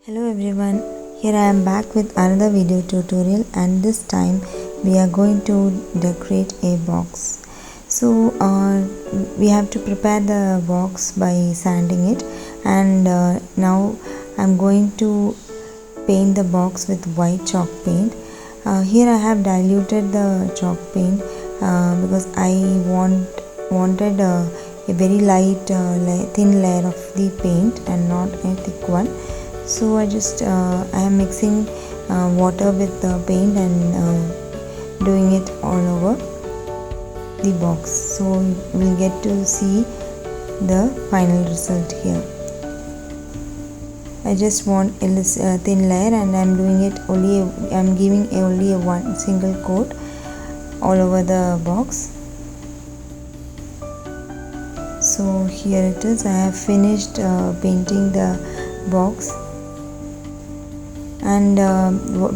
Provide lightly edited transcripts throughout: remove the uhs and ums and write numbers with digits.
Hello everyone, here I am back with another video tutorial, and this time we are going to decorate a box. So we have to prepare the box by sanding it, and now I'm going to paint the box with white chalk paint. Here I have diluted the chalk paint because I wanted a very light thin layer of the paint and not a thick one. So I am mixing water with the paint and doing it all over the box, so we'll get to see the final result here. I just want a thin layer, and I'm giving only a one single coat all over the box. So here it is. I have finished painting the box, and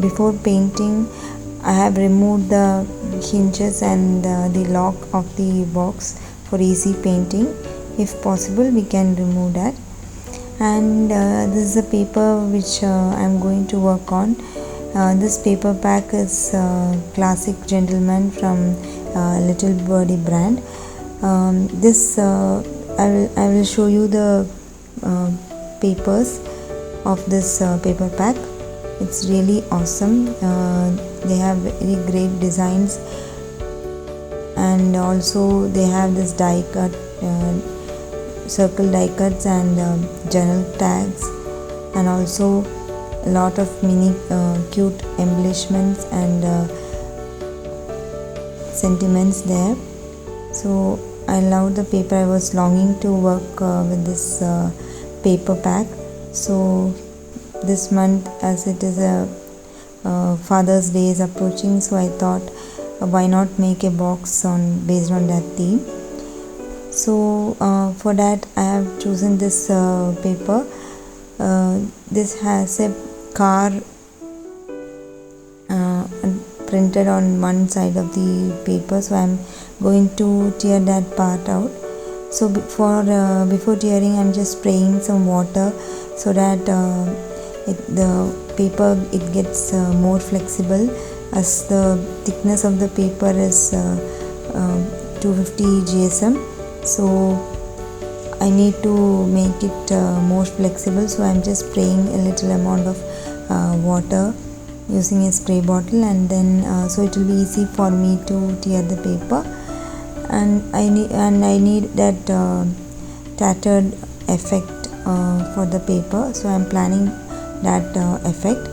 before painting I have removed the hinges and the lock of the box for easy painting. If possible, we can remove that. And this is a paper which I'm going to work on. This paper pack is Classic Gentleman from Little Birdie brand. I will show you the papers of this paper pack. It's really awesome. They have very great designs, and also they have this die cut, circle die cuts, and journal tags, and also a lot of mini cute embellishments and sentiments there. So I love the paper. I was longing to work with this paper pack. So this month, as it is a Father's Day is approaching, so I thought why not make a box based on that theme. So for that I have chosen this paper. This has a car printed on one side of the paper, so I'm going to tear that part out. So before tearing, I'm just spraying some water so that the paper gets more flexible, as the thickness of the paper is 250 GSM. So I need to make it more flexible, so I'm just spraying a little amount of water using a spray bottle, and then so it will be easy for me to tear the paper. And I need that tattered effect for the paper, so I'm planning that effect.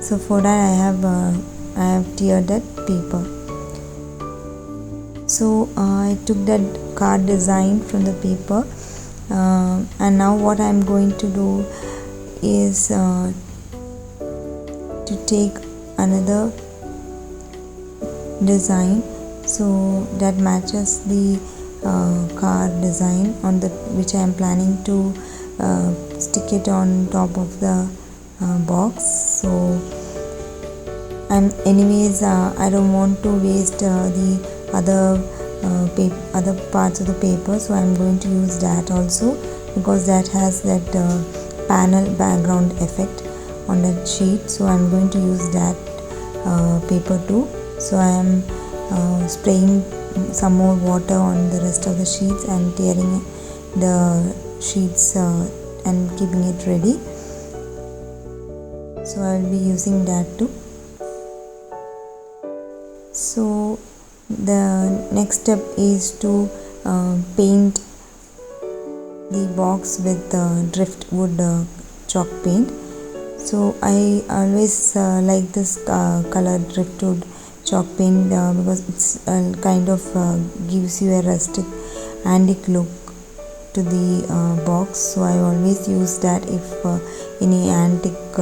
So for that I have teared that paper. So I took that card design from the paper, and now what I'm going to do is to take another design so that matches the card design on which I am planning to stick it on top of the box. So I don't want to waste the other parts of the paper, so I'm going to use that also, because that has that panel background effect on that sheet. So I'm going to use that paper too. So I am spraying some more water on the rest of the sheets and tearing the sheets and keeping it ready. So I will be using that too. So the next step is to paint the box with Driftwood chalk paint. So I always like this color Driftwood chalk paint because it's kind of gives you a rustic antique look to the box. So I always use that if any antique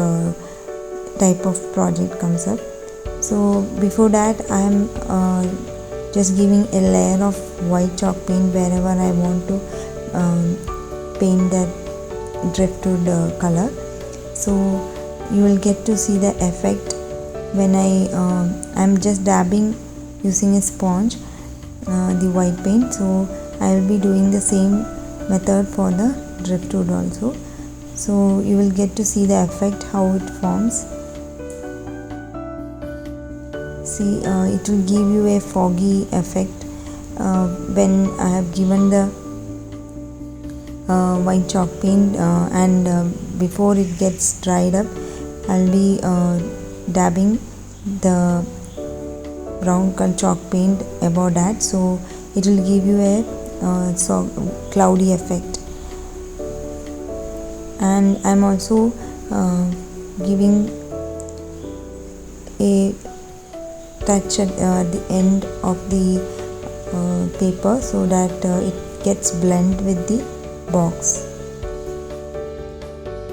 type of project comes up. So before that I am just giving a layer of white chalk paint wherever I want to paint that driftwood color. So you will get to see the effect when I'm just dabbing using a sponge the white paint. So I will be doing the same method for the driftwood also. so you will get to see the effect how it forms. See, it will give you a foggy effect when I have given the white chalk paint, and before it gets dried up I'll be dabbing the brown chalk paint above that, so it will give you a cloudy effect. And I'm also giving a touch at the end of the paper so that it gets blended with the box,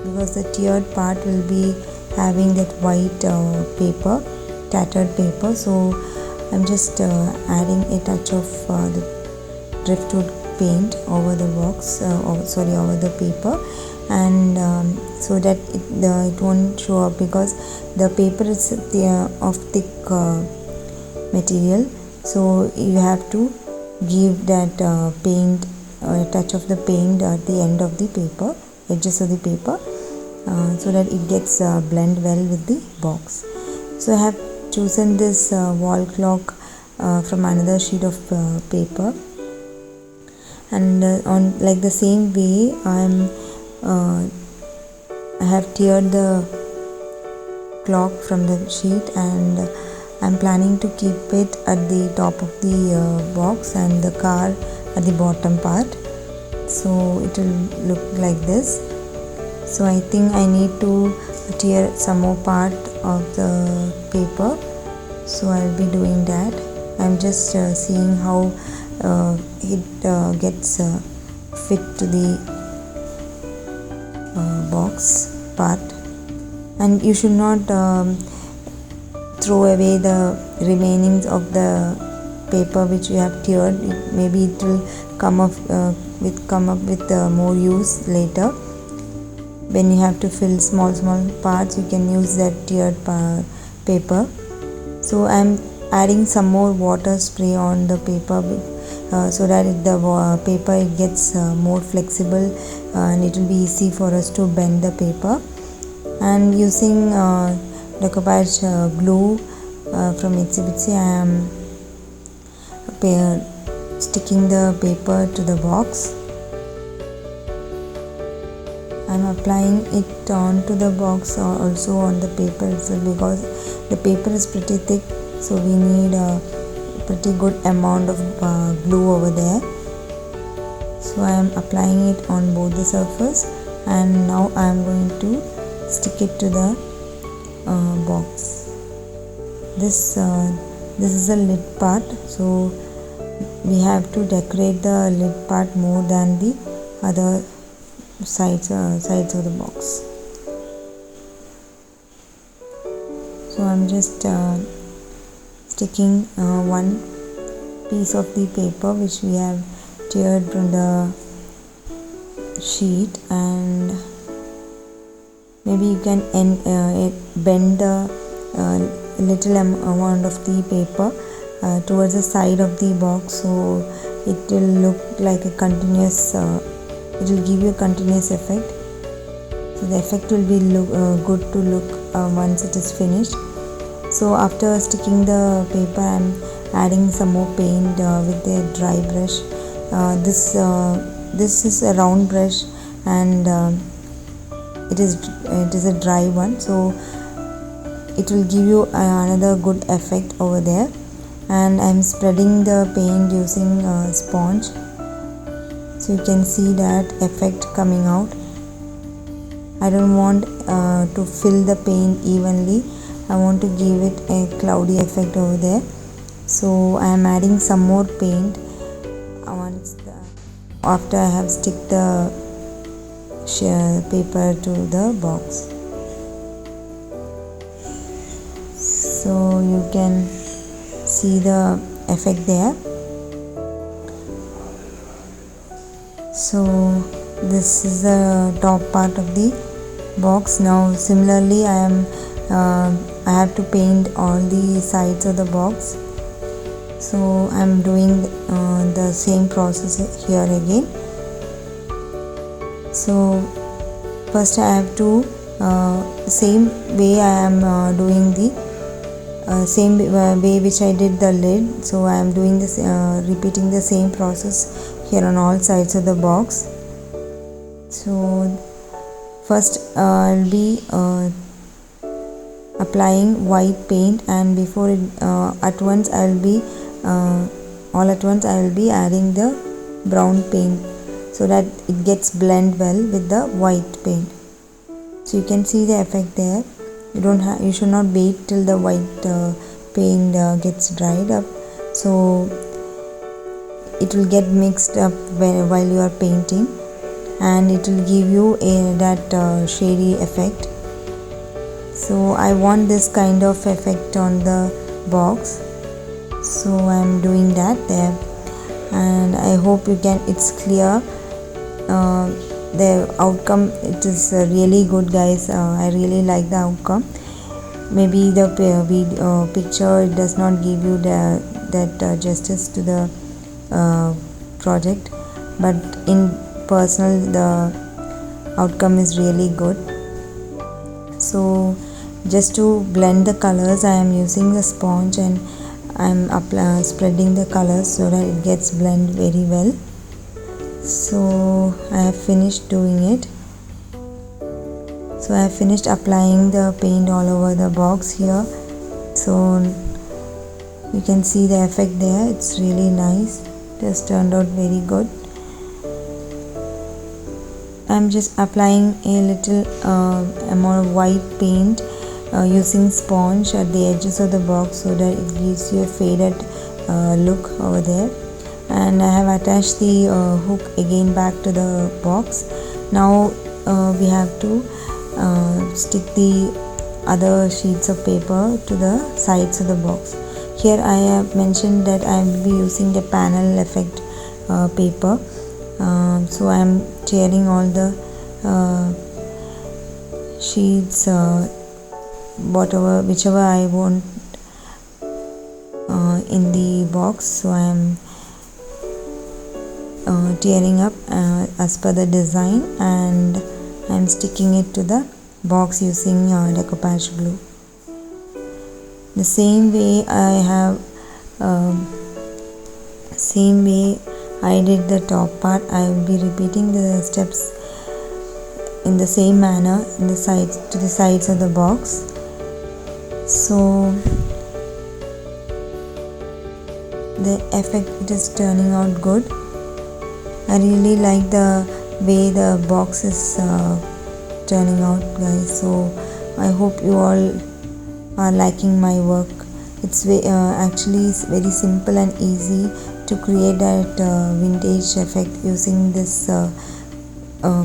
because the tiered part will be having that white paper, tattered paper. So I'm just adding a touch of the driftwood paint over the box, over the paper, and so that it won't show up, because the paper is of thick material, so you have to give that paint, a touch of the paint at the end of the paper, edges of the paper, so that it gets blend well with the box. So I have chosen this wall clock from another sheet of paper, and on like the same way I have tiered the clock from the sheet, and I'm planning to keep it at the top of the box and the car at the bottom part, so it will look like this. So I think I need to tear some more part of the paper, so I'll be doing that. I'm just seeing how it gets fit to the box part, and you should not throw away the remainings of the paper which you have tiered. Maybe it will come up with more use later. When you have to fill small parts, you can use that tiered paper. So I'm adding some more water spray on the paper, so that the paper it gets more flexible, and it will be easy for us to bend the paper. And using decoupage glue from Itsybitsy, I am sticking the paper to the box. I'm applying it onto the box, also on the paper itself, because the paper is pretty thick, so we need a pretty good amount of glue over there. So I am applying it on both the surface, and now I am going to stick it to the box. This is the lid part, so we have to decorate the lid part more than the other sides of the box. So I'm just sticking one piece of the paper which we have teared from the sheet, and maybe you can bend the little amount of the paper towards the side of the box, so it will look like a continuous, it will give you a continuous effect. So the effect will be good to look once it is finished. So after sticking the paper, I am adding some more paint with a dry brush. This is a round brush, and it is a dry one, so it will give you another good effect over there. And I am spreading the paint using a sponge, so you can see that effect coming out. I don't want to fill the paint evenly. I want to give it a cloudy effect over there, so I am adding some more paint after I have stick the paper to the box. So you can see the effect there. So this is the top part of the box. Now similarly I have to paint all the sides of the box, so I am doing the same process here again. So first I have to same way I am doing the same way which I did the lid, so I am doing this repeating the same process here on all sides of the box. So first I'll be applying white paint, and before it at once I'll be all at once I will be adding the brown paint so that it gets blend well with the white paint. So you can see the effect there. You should not wait till the white paint gets dried up, so it will get mixed up while you are painting, and it will give you that shady effect. So I want this kind of effect on the box, so I am doing that there, and I hope it's clear. The outcome, it is really good, guys. I really like the outcome. Maybe the picture, it does not give you that justice to the project, but in personal the outcome is really good. So just to blend the colors, I am using the sponge and I am spreading the colors so that it gets blend very well. So I have finished doing it. So I have finished applying the paint all over the box here. So you can see the effect there. It's really nice. It has turned out very good. I'm just applying a little amount of white paint using sponge at the edges of the box so that it gives you a faded look over there. And I have attached the hook again back to the box. Now we have to stick the other sheets of paper to the sides of the box. Here I have mentioned that I will be using the panel effect paper. So I am tearing all the sheets, whichever I want in the box. So I am tearing up as per the design, and I am sticking it to the box using decoupage glue. The same way I did the top part, I will be repeating the steps in the same manner to the sides of the box. So the effect, it is turning out good. I really like the way the box is turning out, guys. So I hope you all are liking my work. It's actually very simple and easy to create that vintage effect using this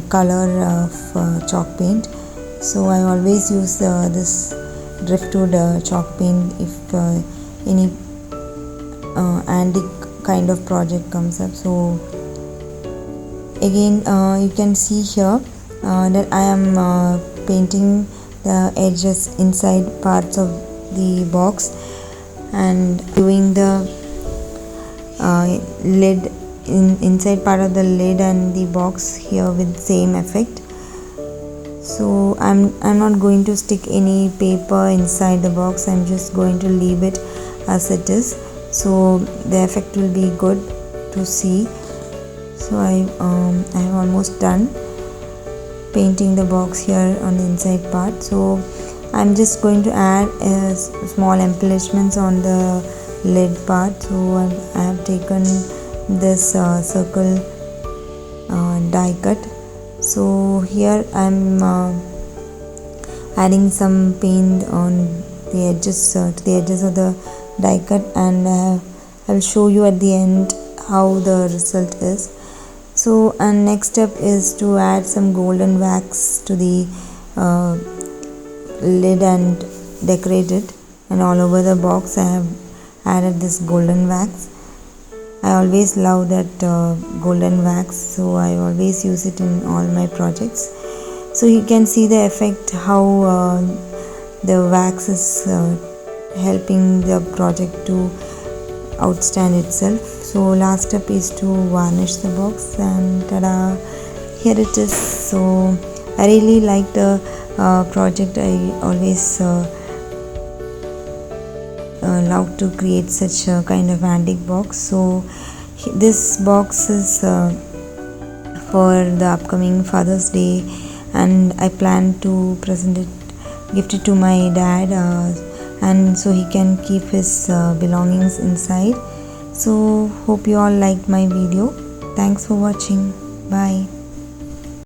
color of chalk paint. So I always use this Driftwood chalk paint if any antique kind of project comes up. So again you can see here that I am painting the edges inside parts of the box and doing the lid inside part of the lid and the box here with same effect. So I'm not going to stick any paper inside the box. I'm just going to leave it as it is, so the effect will be good to see. So I have almost done painting the box here on the inside part. So I'm just going to add small embellishments on the lid part. So I have taken this circle die cut. So here I'm adding some paint on the edges to the edges of the die cut, and I will show you at the end how the result is. So and next step is to add some golden wax to the lid and decorate it, and all over the box I have added this golden wax. I always love that golden wax, so I always use it in all my projects. So you can see the effect, how the wax is helping the project to outstand itself. So last step is to varnish the box, and tada, here it is. So I really like the project. I always love to create such a kind of antique box. So this box is for the upcoming Father's Day, and I plan to gift it to my dad, and so he can keep his belongings inside. So hope you all liked my video. Thanks for watching. Bye.